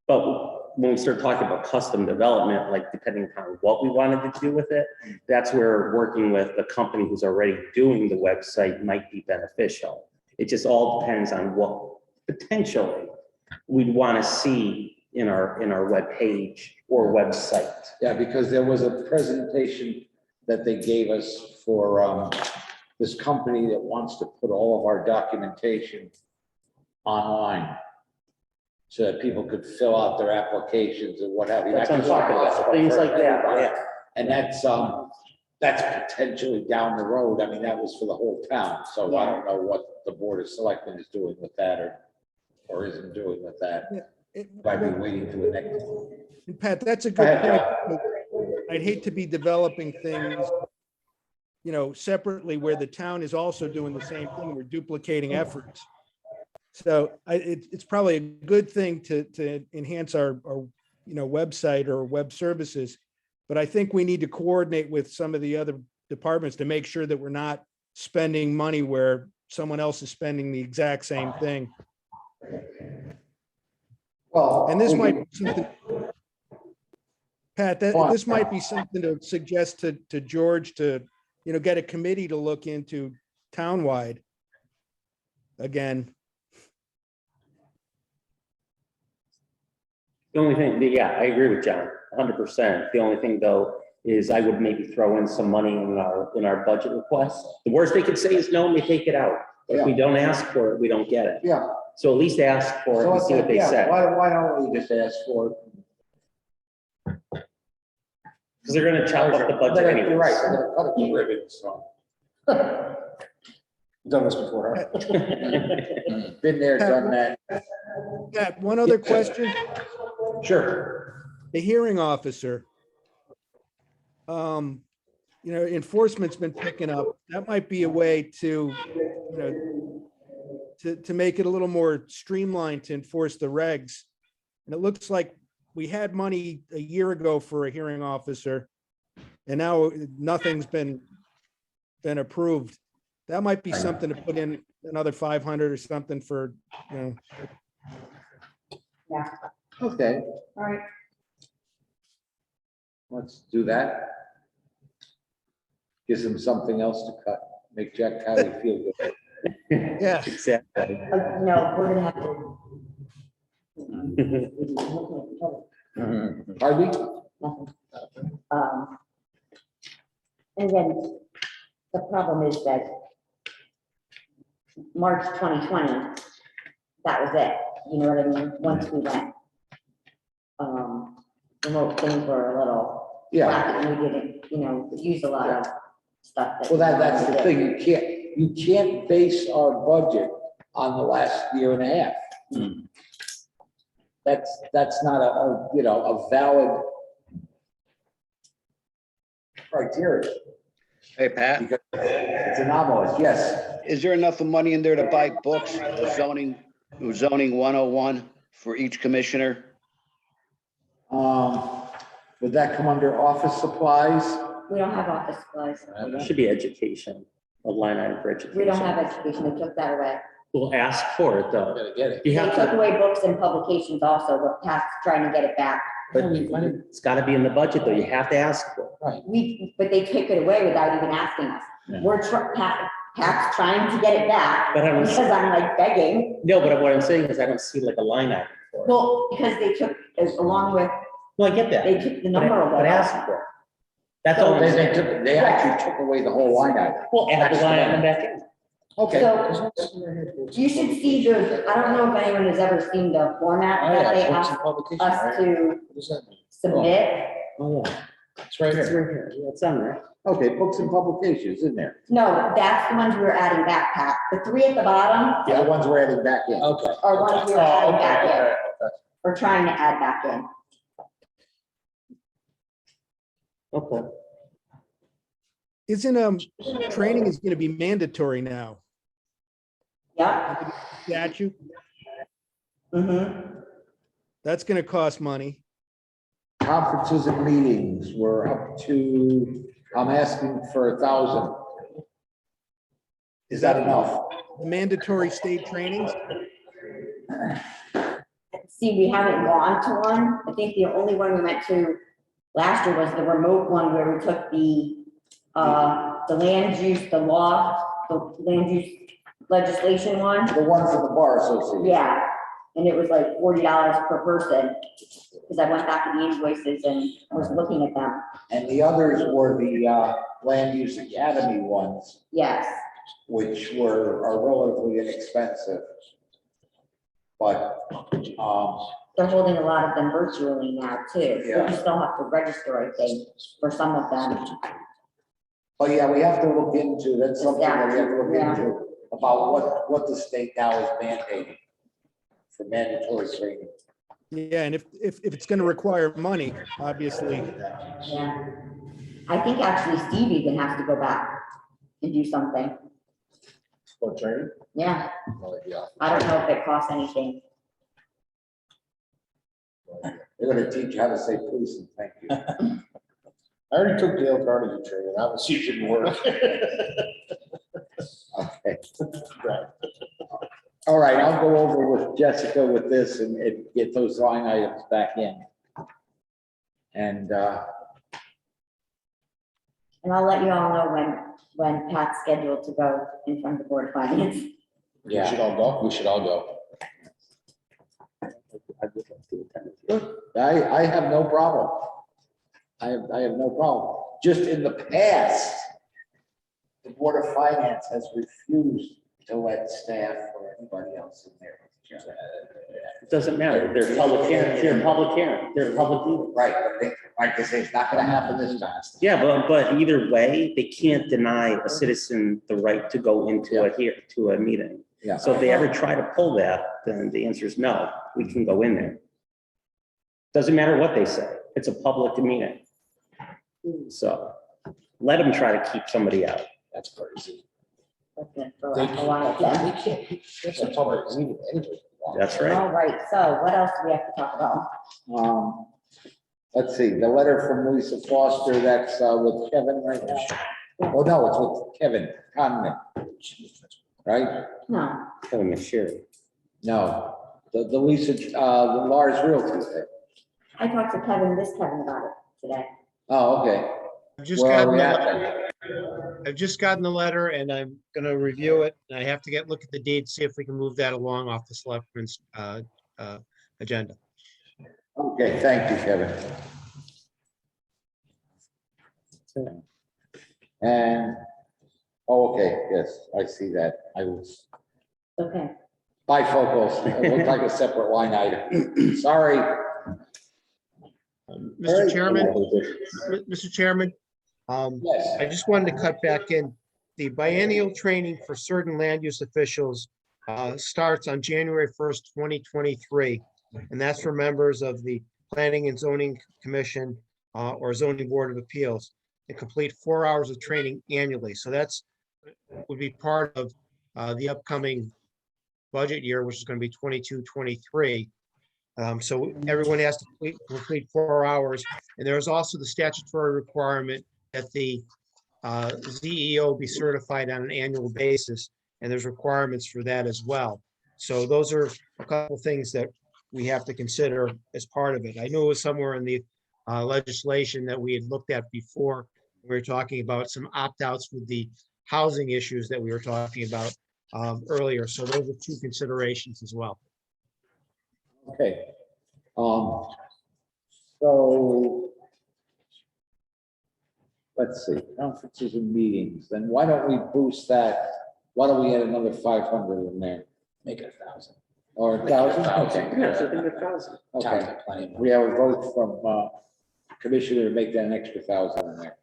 But when we start talking about custom development, like depending on what we wanted to do with it, that's where working with a company who's already doing the website might be beneficial. It just all depends on what potentially we'd want to see in our web page or website. Yeah, because there was a presentation that they gave us for this company that wants to put all of our documentation online so that people could fill out their applications and what have you. That's what I'm talking about, things like that, yeah. And that's potentially down the road. I mean, that was for the whole town. So I don't know what the Board of Selectmen is doing with that or isn't doing with that. Might be waiting to the next. And Pat, that's a Go good ahead, point. I'd hate to be developing things, you know, separately where the town is also doing the same thing. We're duplicating efforts. So it's probably a good thing to enhance our, you know, website or web services. But I think we need to coordinate with some of the other departments to make sure that we're not spending money where someone else is spending the exact same thing. Well, And this might be something, Pat, this might be something to suggest to George to, you know, get a committee to look into townwide. Again, The only thing, yeah, I agree with John, 100%. The only thing though, is I would maybe throw in some money in our budget request. The worst they could say is no, and they take it out. But if we don't ask for it, we don't get it. yeah. So at least ask for it So and see what they yeah, say. why don't we just ask for it? Because they're gonna chop up the budget You're anyways. right, they're gonna cut it to ribbons, so. Done this before, huh? Been there, done that. Pat, one other question. Sure. The hearing officer. You know, enforcement's been picking up. That might be a way to, you know, to make it a little more streamlined to enforce the regs. And it looks like we had money a year ago for a hearing officer. And now nothing's been approved. That might be something to put in another 500 or something for, you know, Okay, All right. let's do that. Gives them something else to cut, make Jack Kelly feel good. yeah. Exactly. No, we're gonna have to. Pardon me? Nothing. And then the problem is that March 2020, that was it. You know what I mean? Once we went. Remote things were a little Yeah, wacky and we didn't, you know, use a lot of stuff. well, that's the we did. thing, you can't base our budget on the last year and a half. That's not you know, a valid criteria, Hey, Pat, because it's anomalous, yes. is there enough money in there to buy books, zoning 101 for each commissioner? Would that come under office supplies? We don't have office supplies. It should be education, a line item for education. We don't have education. They took that away. We'll ask for it though. Gotta get it. You They have took to, away books and publications also, but Pat's trying to get it back. but it's gotta be in the budget though. You have to ask for it. But they took it away without even asking us. Yeah. Pat's trying to get it back But I was, because I'm like begging. no, but what I'm saying is I don't see like a line item for it. Well, because they took, along with, Well, I get that. they took the But number but away. ask for it. That's all. I'm saying. They actually took away the whole line item. We'll add the line item back in. Okay. So you should see the, I don't know if anyone has ever seen the format Oh, that they yeah, books asked and publications, us right? to What does that mean? submit. Oh, yeah. It's right It's here. right here. Yeah, it's on there. Okay, books and publications in there. No, that's the ones we were adding back, Pat. The three at the bottom The other ones we're adding back in. Okay. are ones we were adding back in. Okay. We're trying to add back in. Okay. Isn't, training is gonna be mandatory now? Yep. Statute, Mm-hmm. that's gonna cost money. Conferences and meetings, we're up to, I'm asking for 1,000. Is that enough? Mandatory state trainings? See, we haven't gone to one. I think the only one we went to last year was the remote one where we took the land use, the land use legislation one. The one from the Bar Association. Yeah, and it was like $40 per person, because I went back to the invoices and was looking at them. And the others were the Land Use Academy ones, Yes, which are relatively inexpensive. But, they're holding a lot of them virtually now too. Yeah. We just don't have to register, I think, for some of them. but yeah, we have to look into, that's something that we have to look Yeah. into, about what the state now is mandating for mandatory training. Yeah, and if it's gonna require money, obviously, Yeah. I think actually Steve even has to go back and do something. For training? Yeah, No idea. I don't know if it costs anything. They're gonna teach you how to say please and thank you. I already took Dale Carnegie training. I was see if it didn't work. Okay. Right. All right, I'll go over with Jessica with this and get those line items back in. And, And I'll let you all know when Pat's scheduled to go in front of the Board of Finance. We should all go. We should all go. I would like to attend it. I have no problem. I have no problem. Just in the past, the Board of Finance has refused to let staff or anybody else in there. It doesn't matter. They're public hearing, they're public hearing, they're public meeting. Right, but like I say, it's not gonna happen this time. Yeah, but either way, they can't deny a citizen the right to go into a meeting. Yeah. So if they ever try to pull that, then the answer is no, we can go in there. Doesn't matter what they say. It's a public meeting. So let them try to keep somebody out. That's crazy. That's gonna throw out a lot of them. They can't. That's a public meeting anyway. That's right. All right, so what else do we have to talk about? Let's see, the letter from Lisa Foster, that's with Kevin right now. Oh, no, it's with Kevin Conlon. Right? No, Kevin McSherry. No, the Lisa, the Lars Realty thing. I talked to this Kevin about it today. Oh, okay. I've just Where are gotten we the at letter. I've just gotten the letter and I'm gonna review it. And I have to look at the date, see if we can move that along off the selectmen's agenda. Okay, thank you, Kevin. And, oh, okay, yes, I see that. I was Okay, bifocals. It looked like a separate line item. Sorry. Mr. Chairman, Mr. Chairman, Yes. I just wanted to cut back in. The biennial training for certain land use officials starts on January 1st, 2023. And that's for members of the Planning and Zoning Commission or Zoning Board of Appeals and complete 4 hours of training annually. So that's would be part of the upcoming budget year, which is going to be 22-23. So everyone has to complete 4 hours. And there is also the statutory requirement that the ZEO be certified on an annual basis, and there's requirements for that as well. So those are a couple of things that we have to consider as part of it. I knew it was somewhere in the legislation that we had looked at before. We were talking about some opt-outs with the housing issues that we were talking about earlier. So those are two considerations as well. Okay. So let's see, conferences and meetings, then why don't we boost that? Why don't we add another 500 in there? Make it 1,000. Or 1,000? Okay. Okay. We have a vote from commissioner to make that an extra 1,000 in there.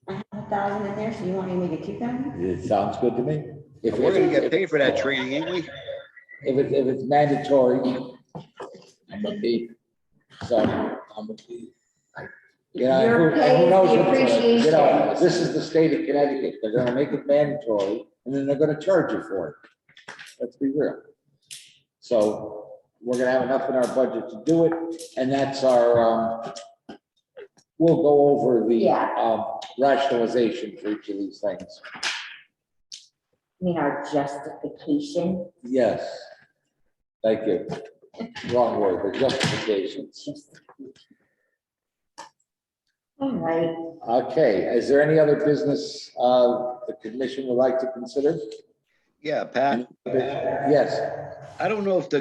I have 1,000 in there, so you want me to make it 2,000? It sounds good to me. If We're gonna get paid for that training, ain't we? If it's mandatory. I'm a fee. So, I'm a fee. Yeah, Your who pay knows is the what's, you know, appreciation. this is the state of Connecticut. They're gonna make it mandatory and then they're gonna charge you for it. Let's be real. So we're gonna have enough in our budget to do it, and that's our, we'll go over the Yeah. rationalization for each of these things. I mean, our justification. Yes. Thank you. Wrong word, the justifications. All right, Okay, is there any other business the commission would like to consider? Yeah, Pat. Yes. I don't know if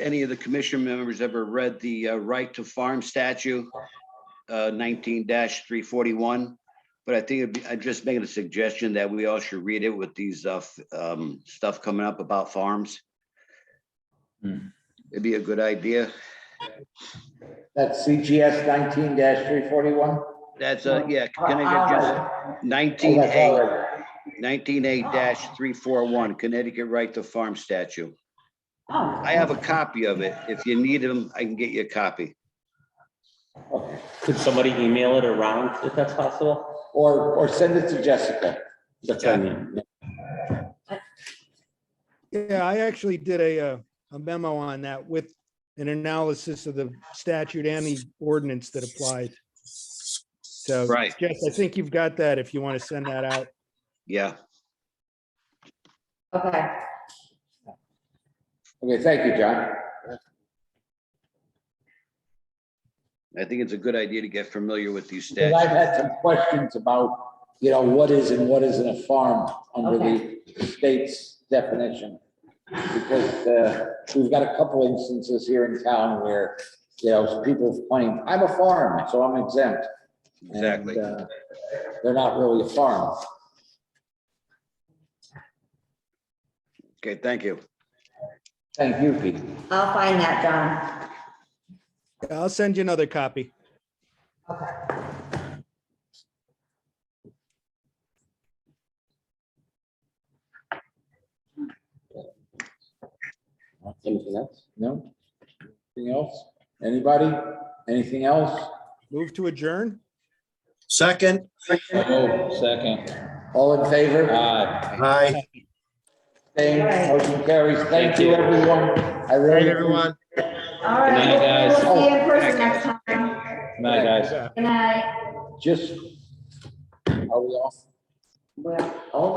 any of the commission members ever read the right to farm statute 19-341, but I think I'm just making a suggestion that we all should read it with these stuff coming up about farms. It'd be a good idea. That's CGS 19-341? That's yeah, Connecticut just 19A-341, Connecticut right to farm statute. oh. I have a copy of it. If you need them, I can get you a copy. Okay. Could somebody email it around if that's possible? Or send it to Jessica. That's what I mean. Yeah, I actually did a memo on that with an analysis of the statute and the ordinance that applied. So, Right. Jess, I think you've got that if you want to send that out. Yeah. Okay, Okay, thank you, John. I think it's a good idea to get familiar with these Because I've statutes. had some questions about, you know, what is and what isn't a farm under the state's definition. Because we've got a couple instances here in town where, you know, people claim, I'm a farm, so I'm exempt. Exactly. And, they're not really a farm. Okay, thank you. Thank you, Pete. I'll find that, John. Yeah, I'll send you another copy. Anything else? No? Anything else? Anybody? Anything else? Move to adjourn? Second. Second. All in favor? Aye. Same, motion carries. Thank you, everyone. I All right, really. everyone. All right, night, guys. hopefully we'll see you in person next time. Night, guys. Good night. Just, are we off? Well, hold